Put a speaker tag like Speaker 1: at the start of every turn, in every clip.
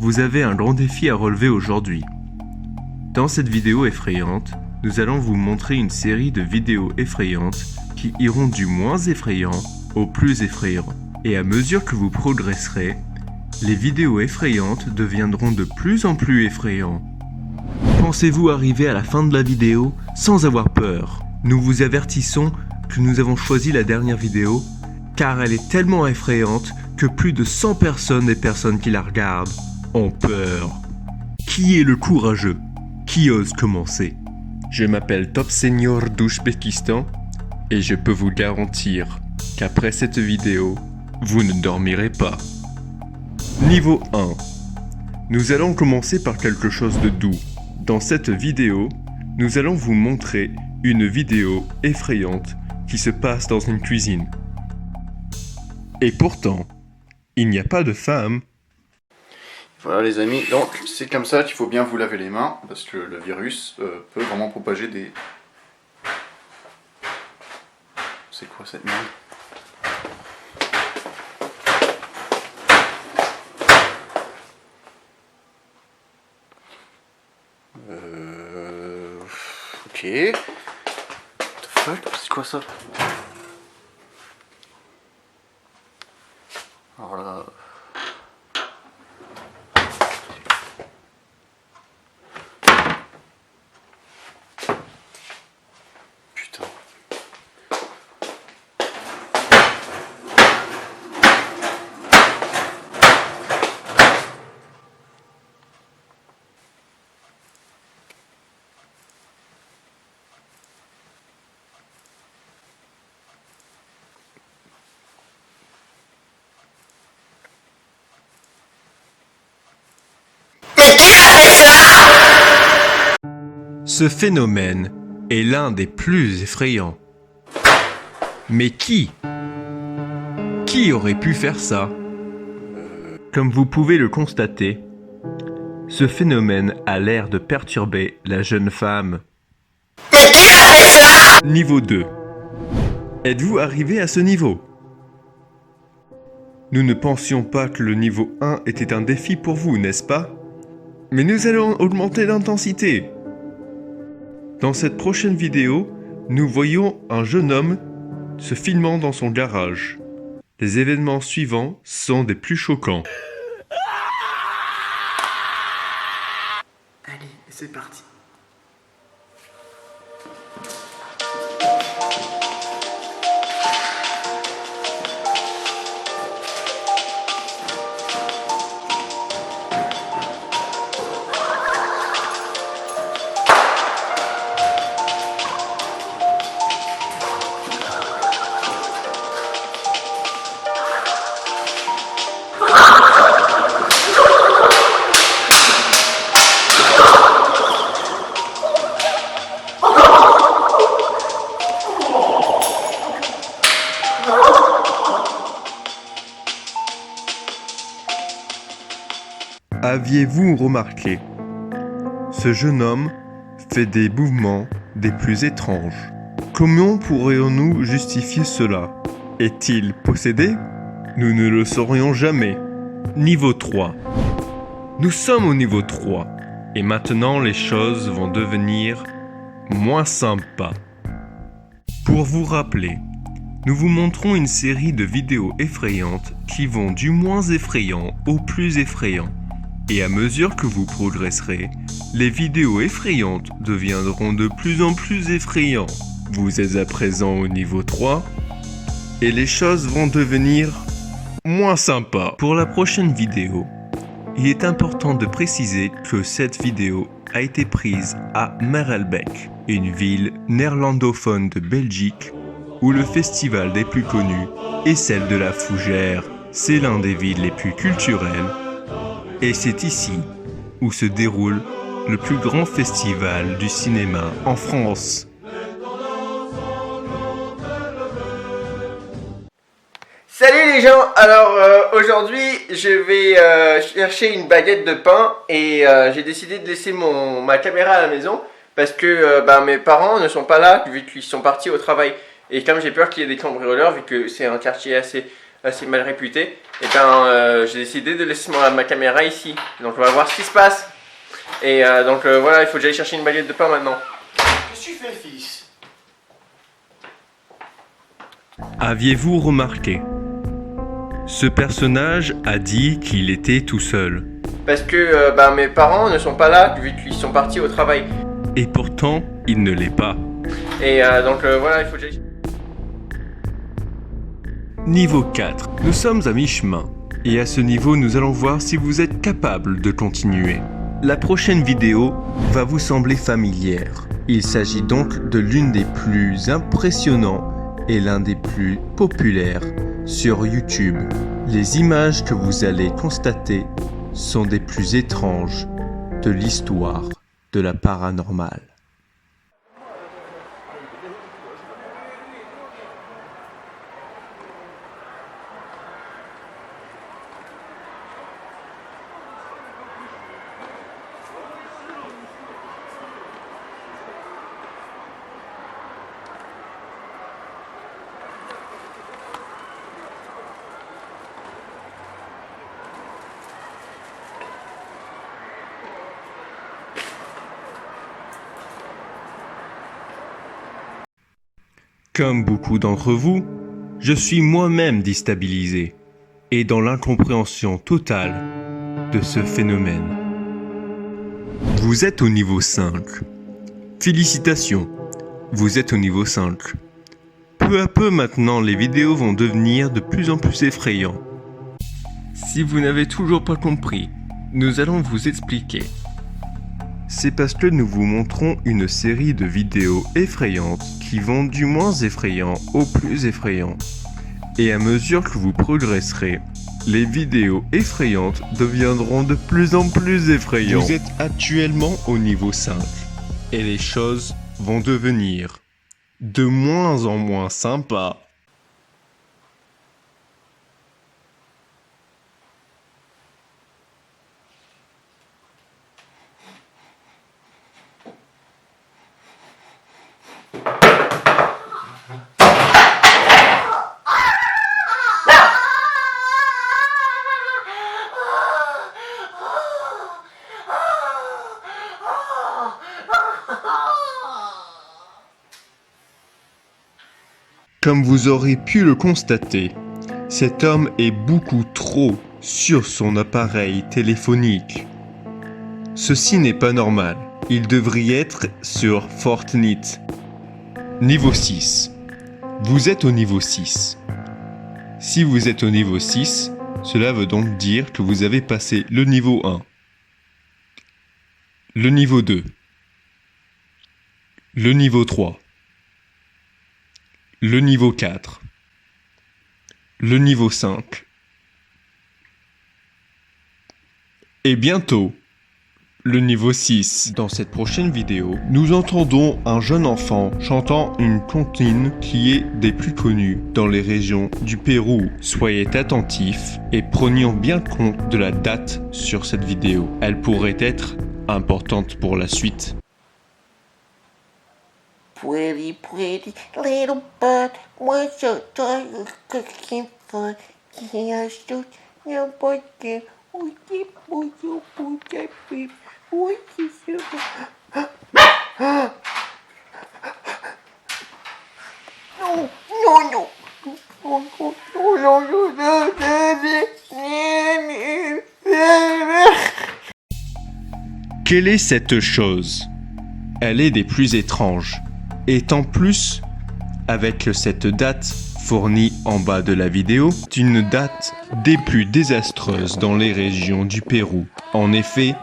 Speaker 1: vous avez un grand défi à relever aujourd'hui. Dans cette vidéo effrayante, nous allons vous montrer une série de vidéos effrayantes qui iront du moins effrayant au plus effrayant. Et à mesure que vous progresserez, les vidéos effrayantes deviendront de plus en plus effrayantes. Pensez-vous arriver à la fin de la vidéo sans avoir peur? Nous vous avertissons que nous avons choisi la dernière vidéo car elle est tellement effrayante que plus de 100 personnes des personnes qui la regardent ont peur. Qui est le courageux? Qui ose commencer? Je m'appelle Top Senior d'Ouzbékistan et je peux vous garantir qu'après cette vidéo, vous ne dormirez pas. Niveau 1. Nous allons commencer par quelque chose de doux. Dans cette vidéo, nous allons vous montrer une vidéo effrayante qui se passe dans une cuisine. Et pourtant, il n'y a pas de femme.
Speaker 2: Voilà les amis, donc c'est comme ça qu'il faut bien vous laver les mains, parce que le virus peut vraiment propager des... C'est quoi cette merde? Ok. What the fuck? C'est quoi ça? Alors là... Putain.
Speaker 1: Ce phénomène est l'un des plus effrayants. Mais qui aurait pu faire ça? Comme vous pouvez le constater, ce phénomène a l'air de perturber la jeune femme. Niveau 2. Êtes-vous arrivé à ce niveau? Nous ne pensions pas que le niveau 1 était un défi pour vous, n'est-ce pas? Mais nous allons augmenter l'intensité. Dans cette prochaine vidéo, nous voyons un jeune homme se filmant dans son garage. Les événements suivants sont des plus choquants.
Speaker 2: Allez, c'est parti.
Speaker 1: Aviez-vous remarqué? Ce jeune homme fait des mouvements des plus étranges. Comment pourrions-nous justifier cela? Est-il possédé? Nous ne le saurions jamais. Niveau 3. Nous sommes au niveau 3. Et maintenant les choses vont devenir moins sympas. Pour vous rappeler, nous vous montrons une série de vidéos effrayantes qui vont du moins effrayant au plus effrayant. Et à mesure que vous progresserez, les vidéos effrayantes deviendront de plus en plus effrayantes. Vous êtes à présent au niveau 3 et les choses vont devenir moins sympas. Pour la prochaine vidéo, il est important de préciser que cette vidéo a été prise à Merelbeke, une ville néerlandophone de Belgique où le festival des plus connus est celle de la Fougère. C'est l'un des villes les plus culturelles. Et c'est ici où se déroule le plus grand festival du cinéma en France.
Speaker 3: Salut les gens, alors aujourd'hui je vais chercher une baguette de pain et j'ai décidé de laisser ma caméra à la maison parce que mes parents ne sont pas là vu qu'ils sont partis au travail et comme j'ai peur qu'il y ait des cambrioleurs vu que c'est un quartier assez mal réputé, et j'ai décidé de laisser ma caméra ici. Donc on va voir ce qui se passe. Et voilà, il faut que j'aille chercher une baguette de pain maintenant.
Speaker 2: Qu'est-ce que tu fais, fils?
Speaker 1: Aviez-vous remarqué? Ce personnage a dit qu'il était tout seul.
Speaker 3: Parce que mes parents ne sont pas là, vu qu'ils sont partis au travail.
Speaker 1: Et pourtant, il ne l'est pas.
Speaker 3: Et voilà, il faut que j'aille...
Speaker 1: Niveau 4. Nous sommes à mi-chemin. Et à ce niveau, nous allons voir si vous êtes capable de continuer. La prochaine vidéo va vous sembler familière. Il s'agit donc de l'une des plus impressionnantes et l'un des plus populaires sur YouTube. Les images que vous allez constater sont des plus étranges de l'histoire de la paranormale. Comme beaucoup d'entre vous, je suis moi-même déstabilisé et dans l'incompréhension totale de ce phénomène. Vous êtes au niveau 5. Félicitations, vous êtes au niveau 5. Peu à peu maintenant, les vidéos vont devenir de plus en plus effrayantes. Si vous n'avez toujours pas compris, nous allons vous expliquer. C'est parce que nous vous montrons une série de vidéos effrayantes qui vont du moins effrayant au plus effrayant. Et à mesure que vous progresserez, les vidéos effrayantes deviendront de plus en plus effrayantes. Vous êtes actuellement au niveau 5 et les choses vont devenir de moins en moins sympas. Comme vous aurez pu le constater, cet homme est beaucoup trop sur son appareil téléphonique. Ceci n'est pas normal, il devrait être sur Fortnite. Niveau 6. Vous êtes au niveau 6. Si vous êtes au niveau 6, cela veut donc dire que vous avez passé le niveau 1, le niveau 2, le niveau 3, le niveau 4, le niveau 5, et bientôt, le niveau 6. Dans cette prochaine vidéo, nous entendons un jeune enfant chantant une comptine qui est des plus connues dans les régions du Pérou. Soyez attentifs et prenions bien compte de la date sur cette vidéo. Elle pourrait être importante pour la suite.
Speaker 4: Pretty, pretty little bird, what's your dog cooking for? Yes, your birthday, would you put that baby? What is your... No.
Speaker 1: Quelle est cette chose? Elle est des plus étranges. Et en plus, avec cette date fournie en bas de la vidéo, c'est une date des plus désastreuses dans les régions du Pérou. En effet,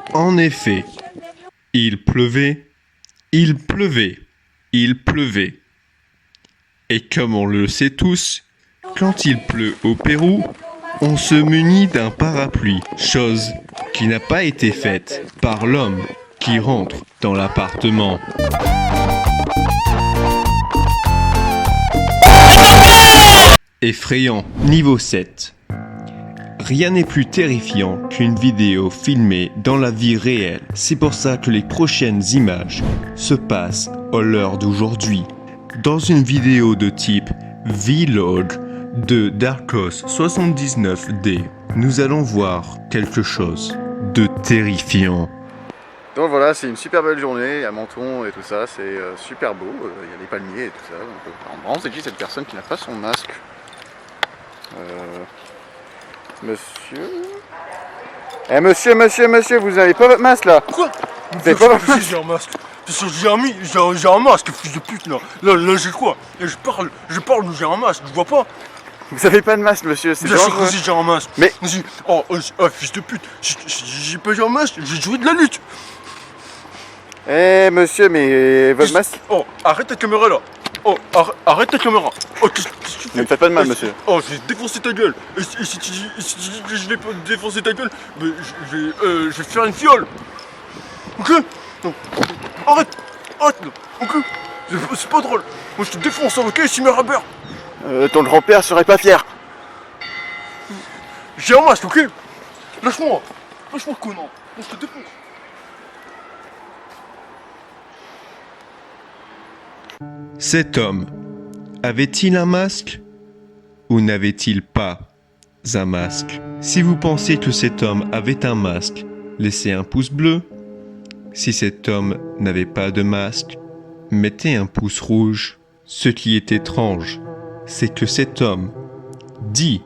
Speaker 1: il pleuvait. Et comme on le sait tous, quand il pleut au Pérou, on se munit d'un parapluie, chose qui n'a pas été faite par l'homme qui rentre dans l'appartement. Effrayant, niveau 7. Rien n'est plus terrifiant qu'une vidéo filmée dans la vie réelle. C'est pour ça que les prochaines images se passent à l'heure d'aujourd'hui. Dans une vidéo de type vlog de Darkos79D, nous allons voir quelque chose de terrifiant.
Speaker 2: Donc voilà, c'est une super belle journée à Menton et tout ça, c'est super beau, il y a des palmiers et tout ça. Donc, en vraiment, c'est qui cette personne qui n'a pas son masque? Monsieur... Eh monsieur, vous n'avez pas votre masque là?
Speaker 5: Quoi?
Speaker 2: Vous avez pas votre masque?
Speaker 5: J'ai un masque. J'ai un masque, fils de pute là. Là j'ai quoi? Là, je parle, mais j'ai un masque, tu vois pas?
Speaker 2: Vous avez pas de masque monsieur, c'est
Speaker 5: Bien sûr que
Speaker 2: dangereux.
Speaker 5: si j'ai un masque.
Speaker 2: Mais-
Speaker 5: Vas-y. Oh, fils de pute, j'ai pas un masque, j'ai joué de la lutte.
Speaker 2: Eh monsieur, mais votre masque...
Speaker 5: Oh, arrête ta caméra là. Oh, arrête ta caméra. Oh, qu'est-ce que tu fais?
Speaker 2: Ne me faites pas de mal monsieur.
Speaker 5: Oh, je vais défoncer ta gueule. Et si tu dis que je vais pas défoncer ta gueule, mais je vais te faire une fiole. Ok? Non. Arrête là. Ok? C'est pas drôle. Moi je te défonce, ok, Simmer Haber?
Speaker 2: Ton grand-père serait pas fier.
Speaker 5: J'ai un masque, ok? Lâche-moi, connard. Moi je te défonce.
Speaker 1: Cet homme avait-il un masque ou n'avait-il pas un masque? Si vous pensez que cet homme avait un masque, laissez un pouce bleu. Si cet homme n'avait pas de masque, mettez un pouce rouge. Ce qui est étrange, c'est que cet homme dit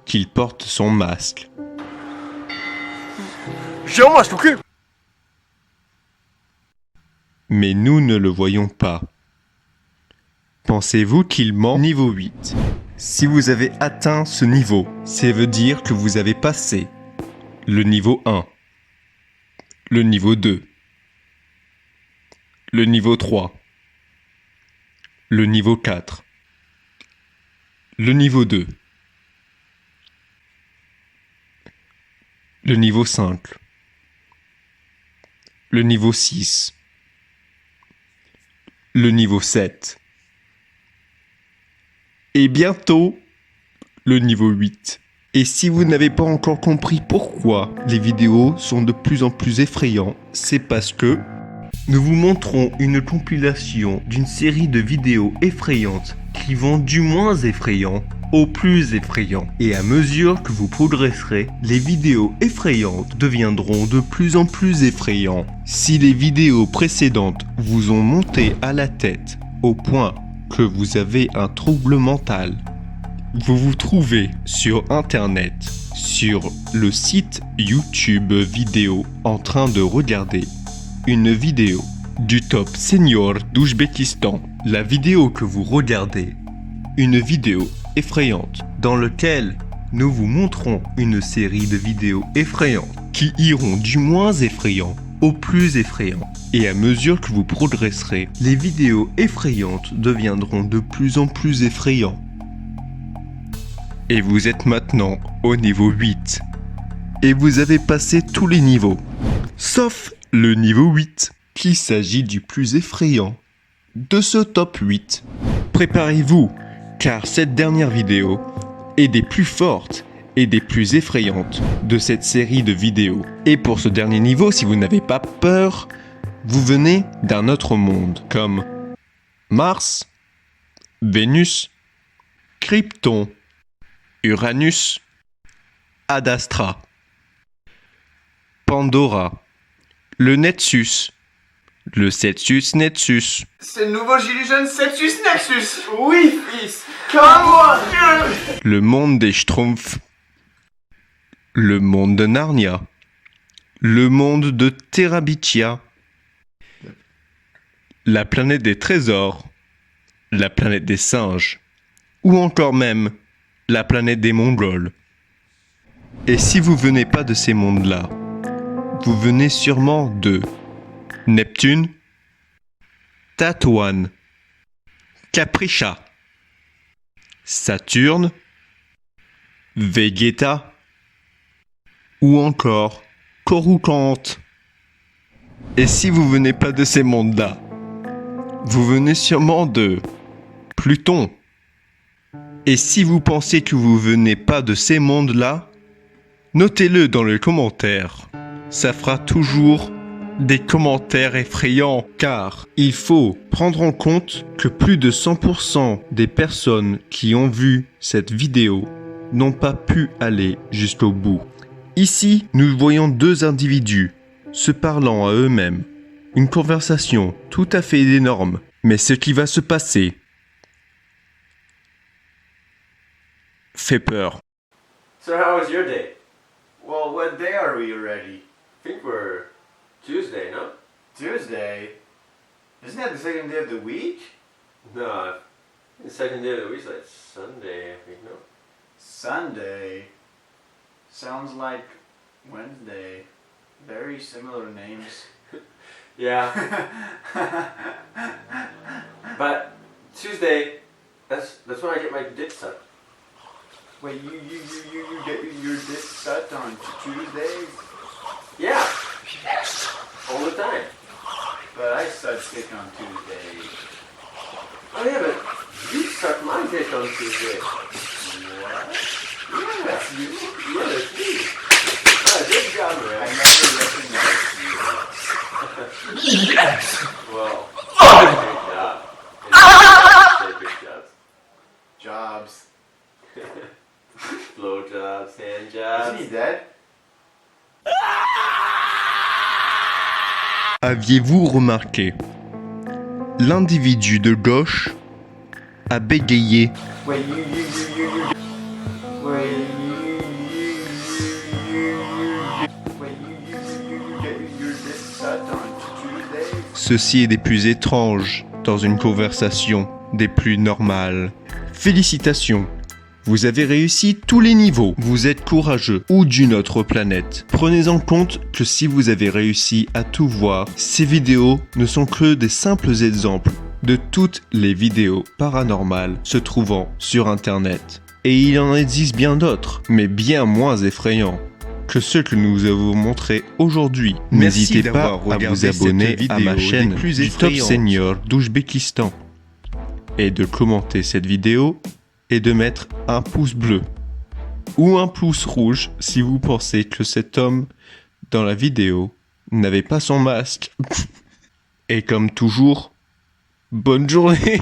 Speaker 1: qu'il porte son masque.
Speaker 5: J'ai un masque, ok?
Speaker 1: Mais nous ne le voyons pas. Pensez-vous qu'il ment? Niveau 8. Si vous avez atteint ce niveau, ça veut dire que vous avez passé le niveau 1, le niveau 2, le niveau 3, le niveau 4, le niveau 2, le niveau 5, le niveau 6, le niveau 7, et bientôt le niveau 8. Et si vous n'avez pas encore compris pourquoi les vidéos sont de plus en plus effrayantes, c'est parce que nous vous montrons une compilation d'une série de vidéos effrayantes qui vont du moins effrayant au plus effrayant. Et à mesure que vous progresserez, les vidéos effrayantes deviendront de plus en plus effrayantes. Si les vidéos précédentes vous ont monté à la tête au point que vous avez un trouble mental, vous vous trouvez sur internet, sur le site YouTube vidéo, en train de regarder une vidéo du top senior d'Ouzbékistan. La vidéo que vous regardez, une vidéo effrayante dans laquelle nous vous montrons une série de vidéos effrayantes qui iront du moins effrayant au plus effrayant. Et à mesure que vous progresserez, les vidéos effrayantes deviendront de plus en plus effrayantes. Et vous êtes maintenant au niveau 8. Et vous avez passé tous les niveaux. Sauf le niveau 8, qui s'agit du plus effrayant de ce top 8. Préparez-vous, car cette dernière vidéo est des plus fortes et des plus effrayantes de cette série de vidéos. Et pour ce dernier niveau, si vous n'avez pas peur, vous venez d'un autre monde, comme Mars, Vénus, Krypton, Uranus, Ad Astra, Pandora, le Nexus, le Celsius Nexus,
Speaker 3: C'est le nouveau gilet jaune Celsius Nexus. Oui, fils. Comment?
Speaker 1: le monde des Schtroumpfs, le monde de Narnia, le monde de Terabithia, la planète des trésors, la planète des singes, ou encore même la planète des Mongols. Et si vous venez pas de ces mondes-là, vous venez sûrement de Neptune, Tatooine, Caprica, Saturne, Vegeta ou encore Coruscant. Et si vous venez pas de ces mondes-là, vous venez sûrement de Pluton. Et si vous pensez que vous venez pas de ces mondes-là, notez-le dans les commentaires. Ça fera toujours des commentaires effrayants, car il faut prendre en compte que plus de 100% des personnes qui ont vu cette vidéo n'ont pas pu aller jusqu'au bout. Ici, nous voyons deux individus se parlant à eux-mêmes. Une conversation tout à fait énorme. Mais ce qui va se passer fait peur.
Speaker 3: So how was your day?
Speaker 2: Well, what day are we already?
Speaker 3: I think we're Tuesday, no?
Speaker 2: Tuesday? Isn't that the second day of the week?
Speaker 3: No, the second day of the week's like Sunday, I think, no?
Speaker 2: Sunday? Sounds like Wednesday. Very similar names.
Speaker 3: Yeah, but Tuesday, that's when I get my dick sucked.
Speaker 2: Wait, you get your dick sucked on Tuesdays?
Speaker 3: Yeah, all the time.
Speaker 2: But I suck dick on Tuesdays.
Speaker 3: Oh yeah, but you suck my dick on Tuesday.
Speaker 2: What?
Speaker 3: Yeah, that's you. Yeah, that's me. Oh, good job,
Speaker 2: I
Speaker 3: man.
Speaker 2: never recognized you.
Speaker 3: Well, good job. Say good jobs.
Speaker 2: Jobs.
Speaker 3: Blow jobs, hand
Speaker 2: Isn't
Speaker 3: jobs.
Speaker 2: he dead?
Speaker 1: Aviez-vous remarqué? L'individu de gauche a bégayé.
Speaker 2: Wait, Wait, you get your dick sucked on Tuesdays?
Speaker 1: Ceci est des plus étranges dans une conversation des plus normales. Félicitations! Vous avez réussi tous les niveaux. Vous êtes courageux ou d'une autre planète. Prenez en compte que si vous avez réussi à tout voir, ces vidéos ne sont que des simples exemples de toutes les vidéos paranormales se trouvant sur Internet. Et il en existe bien d'autres, mais bien moins effrayants que ceux que nous avons montrés aujourd'hui. N'hésitez pas à vous abonner à ma chaîne du Top Senior d'Ouzbékistan et de commenter cette vidéo et de mettre un pouce bleu ou un pouce rouge si vous pensez que cet homme dans la vidéo n'avait pas son masque. Et comme toujours, bonne journée.